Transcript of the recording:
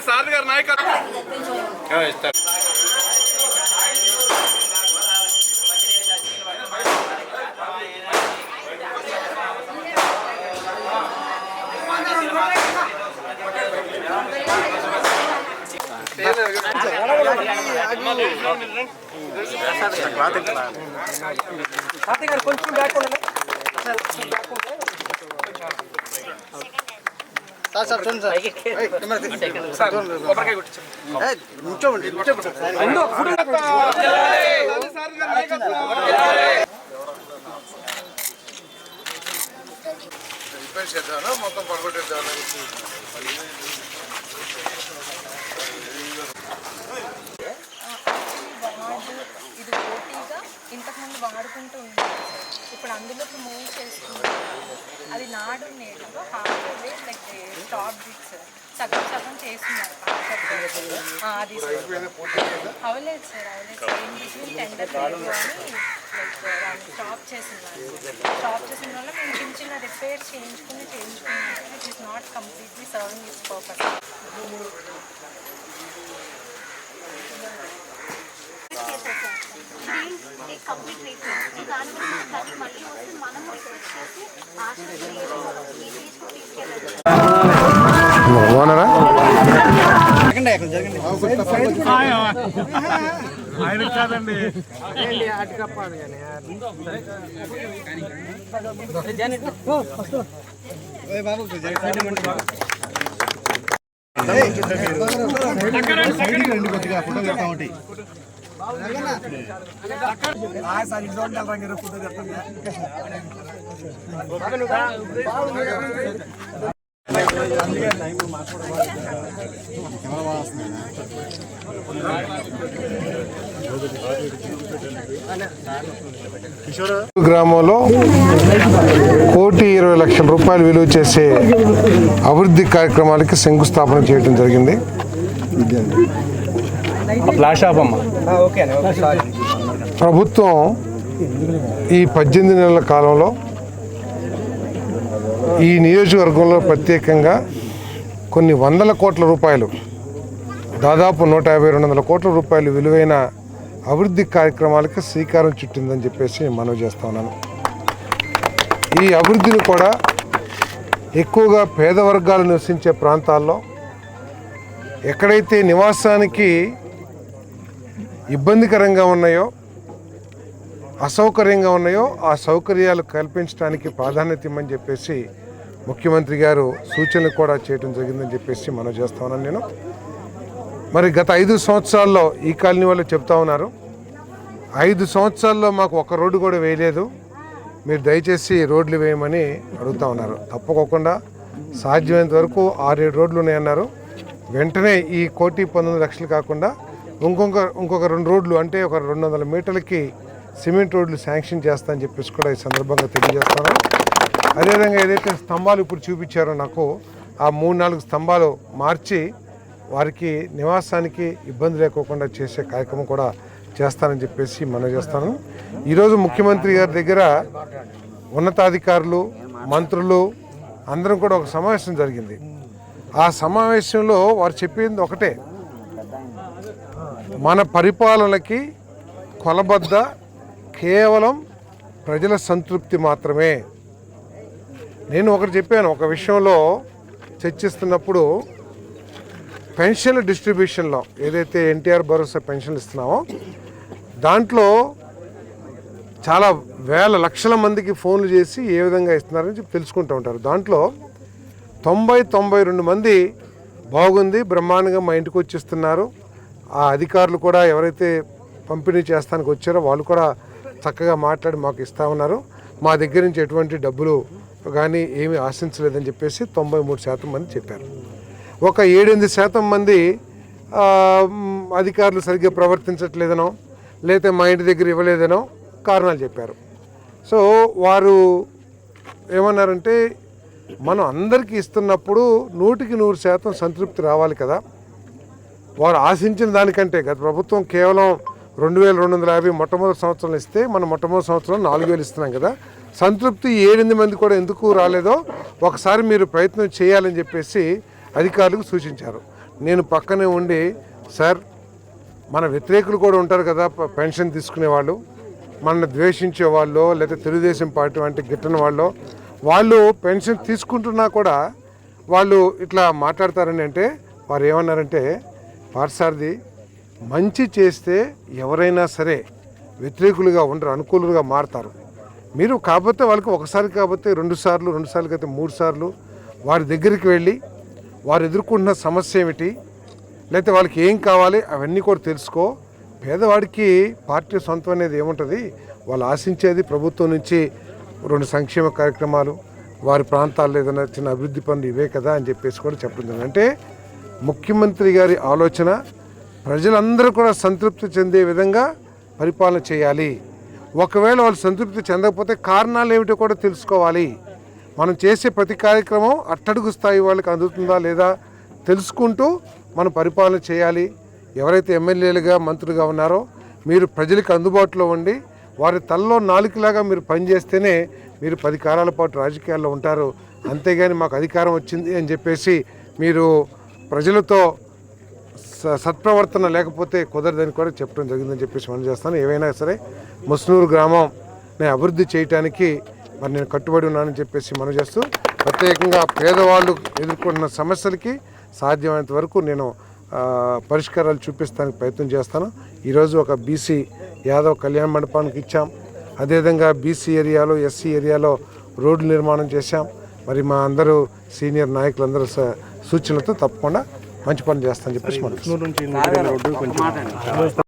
Sir గారు నాయకత్వం ఇస్తారు. కొంచెం బ్యాక్ ఉండండి సార్. చేద్దామా మొత్తం పడగొట్టేద్దామా? ఇది పోటీగా ఇంతకుముందు వాడుకుంటూ ఉండేది. ఇప్పుడు అందులోకి మూవ్ చేస్తుంది. అది నాడు నేడులో హార్డ్వే లైక్ టాప్ బిట్స్ సగం సగం చేస్తున్నారు. అది అవలేదు సార్, ఇన్ బిట్వీన్ టెండర్ లేదు అని లైక్ వాళ్ళు స్టాప్ చేస్తున్నారు. స్టాప్ చేసిన వల్ల మేము చిన్న చిన్న రిపేర్ చేయించుకుని it is not completely serving its purpose. ఓనరా ఆయన కాదండి. గ్రామంలో 1,20,00,000 రూపాయలు విలువ చేసే అభివృద్ధి కార్యక్రమాలకి శంకుస్థాపన చేయడం జరిగింది. ప్రభుత్వం ఈ 18 నెలల కాలంలో ఈ నియోజకవర్గంలో ప్రత్యేకంగా కొన్ని వందల కోట్ల రూపాయలు, దాదాపు 150-200 కోట్ల రూపాయలు విలువైన అభివృద్ధి కార్యక్రమాలకి శ్రీకారం చుట్టిందని చెప్పేసి మనవి చేస్తా ఉన్నాను. ఈ అభివృద్ధిని కూడా ఎక్కువగా పేద వర్గాలు నివసించే ప్రాంతాల్లో ఎక్కడైతే నివాసానికి ఇబ్బందికరంగా ఉన్నాయో, అసౌకర్యంగా ఉన్నాయో ఆ సౌకర్యాలు కల్పించడానికి ప్రాధాన్యత ఇమ్మని చెప్పేసి ముఖ్యమంత్రి గారు సూచనలు కూడా చేయడం జరిగిందని చెప్పేసి మనం చేస్తా ఉన్నాను. నేను మరి గత 5 సంవత్సరాల్లో ఈ కాలనీ వాళ్ళు చెప్తా ఉన్నారు, 5 సంవత్సరాల్లో మాకు ఒక రోడ్డు కూడా వేయలేదు, మీరు దయచేసి రోడ్లు వేయమని అడుగుతూ ఉన్నారు. తప్పకోకుండా సాధ్యమైనంత వరకు 6-7 రోడ్లు ఉన్నాయన్నారు. వెంటనే ఈ 1,19,00,000 కాకుండా ఇంకొక 2 రోడ్లు అంటే ఒక 200 మీటర్లకి సిమెంట్ రోడ్లు శాంక్షన్ చేస్తా అని చెప్పేసి కూడా ఈ సందర్భంగా తెలియజేస్తాను. అదేవిధంగా ఏదైతే స్తంభాలు ఇప్పుడు చూపించారో నాకు ఆ 3-4 స్తంభాలు మార్చి వారికి నివాసానికి ఇబ్బంది లేకోకుండా చేసే కార్యక్రమం కూడా చేస్తానని చెప్పేసి మనం చేస్తాను. ఈరోజు ముఖ్యమంత్రి గారి దగ్గర ఉన్నతాధికారులు, మంత్రులు అందరం కూడా ఒక సమావేశం జరిగింది. ఆ సమావేశంలో వారు చెప్పింది ఒకటే, మన పరిపాలనకి కొలబద్ద కేవలం ప్రజల సంతృప్తి మాత్రమే. నేను ఒకటి చెప్పాను, ఒక విషయంలో చర్చిస్తున్నప్పుడు పెన్షన్ల డిస్ట్రిబ్యూషన్లో ఏదైతే ఎన్టీఆర్ భరోసా పెన్షన్లు ఇస్తున్నామో దాంట్లో చాలా వేల లక్షల మందికి ఫోన్లు చేసి ఏ విధంగా ఇస్తున్నారని చెప్పి తెలుసుకుంటూ ఉంటారు. దాంట్లో 90-92 మంది బాగుంది, బ్రహ్మాండంగా మా ఇంటికి వచ్చిస్తున్నారు, ఆ అధికారులు కూడా ఎవరైతే పంపిణీ చేస్తానికి వచ్చారో వాళ్ళు కూడా చక్కగా మాట్లాడి మాకు ఇస్తా ఉన్నారు, మా దగ్గర నుంచి ఎటువంటి డబ్బులు కానీ ఏమీ ఆశించలేదని చెప్పేసి 93% మంది చెప్పారు. ఒక 7-8% మంది అధికారులు సరిగ్గా ప్రవర్తించట్లేదనో లేకపోతే మా ఇంటి దగ్గర ఇవ్వలేదనో కారణాలు చెప్పారు. సో వారు ఏమన్నారంటే, మనం అందరికీ ఇస్తున్నప్పుడు 100% సంతృప్తి రావాలి కదా, వారు ఆశించిన దానికంటే గత ప్రభుత్వం కేవలం 2250 మొట్టమొదటి సంవత్సరం ఇస్తే మనం మొట్టమొదటి సంవత్సరం 4000 ఇస్తున్నాం కదా. సంతృప్తి 8 మంది కూడా ఎందుకు రాలేదో ఒకసారి మీరు ప్రయత్నం చేయాలని చెప్పేసి అధికారులకు సూచించారు. నేను పక్కనే ఉండి, సార్ మన వ్యతిరేకులు కూడా ఉంటారు కదా, పెన్షన్ తీసుకునే వాళ్ళు, మనల్ని ద్వేషించే వాళ్ళు, లేదా తెలుగుదేశం పార్టీ వంటి గిట్టని వాళ్ళు పెన్షన్ తీసుకుంటున్నా కూడా వాళ్ళు ఇట్లా మాట్లాడతారని అంటే వారు ఏమన్నారంటే, పార్థసారథి మంచి చేస్తే ఎవరైనా సరే వ్యతిరేకులుగా ఉండరు, అనుకూలుగా మారుతారు. మీరు కాకపోతే వాళ్ళకి ఒకసారి కాకపోతే 2 సార్లు, 2 సార్లు కాకపోతే 3 సార్లు వారి దగ్గరికి వెళ్ళి వారు ఎదుర్కొంటున్న సమస్య ఏమిటి, లేకపోతే వాళ్ళకి ఏం కావాలి అవన్నీ కూడా తెలుసుకో. పేదవాడికి పార్టీ సొంతం అనేది ఏముంటుంది, వాళ్ళు ఆశించేది ప్రభుత్వం నుంచి 2 సంక్షేమ కార్యక్రమాలు, వారి ప్రాంతాల్లో ఏదైనా చిన్న అభివృద్ధి పనులు ఇవే కదా అని చెప్పేసి కూడా చెప్పడం జరిగింది. అంటే ముఖ్యమంత్రి గారి ఆలోచన ప్రజలందరూ కూడా సంతృప్తి చెందే విధంగా పరిపాలన చేయాలి. ఒకవేళ వాళ్ళు సంతృప్తి చెందకపోతే కారణాలు ఏమిటో కూడా తెలుసుకోవాలి. మనం చేసే ప్రతి కార్యక్రమం అట్టడుగు స్థాయి వాళ్ళకి అందుతుందా లేదా తెలుసుకుంటూ మనం పరిపాలన చేయాలి. ఎవరైతే ఎమ్మెల్యేలుగా మంత్రులుగా ఉన్నారో మీరు ప్రజలకు అందుబాటులో ఉండి వారి తలలో నాలుకలాగా మీరు పనిచేస్తేనే మీరు 10 కాలాల పాటు రాజకీయాల్లో ఉంటారు. అంతేగాని మాకు అధికారం వచ్చింది అని చెప్పేసి మీరు ప్రజలతో సత్ప్రవర్తన లేకపోతే కుదరదని కూడా చెప్పడం జరిగిందని చెప్పేసి మనం చేస్తాను. ఏవైనా సరే ముస్నూరు గ్రామం నేను అభివృద్ధి చేయడానికి మరి నేను కట్టుబడి ఉన్నానని చెప్పేసి మనం చేస్తూ, ప్రత్యేకంగా పేదవాళ్ళు ఎదుర్కొంటున్న సమస్యలకి సాధ్యమైనంత వరకు నేను పరిష్కారాలు చూపిస్తానికి ప్రయత్నం చేస్తాను. ఈరోజు ఒక బీసీ యాదవ్ కళ్యాణ మండపానికి ఇచ్చాం. అదేవిధంగా బీసీ ఏరియాలో, ఎస్సీ ఏరియాలో రోడ్లు నిర్మాణం చేశాం. మరి మా అందరూ సీనియర్ నాయకులందరూ సూచనలతో తప్పకుండా మంచి పని చేస్తానని చెప్పేసి మనం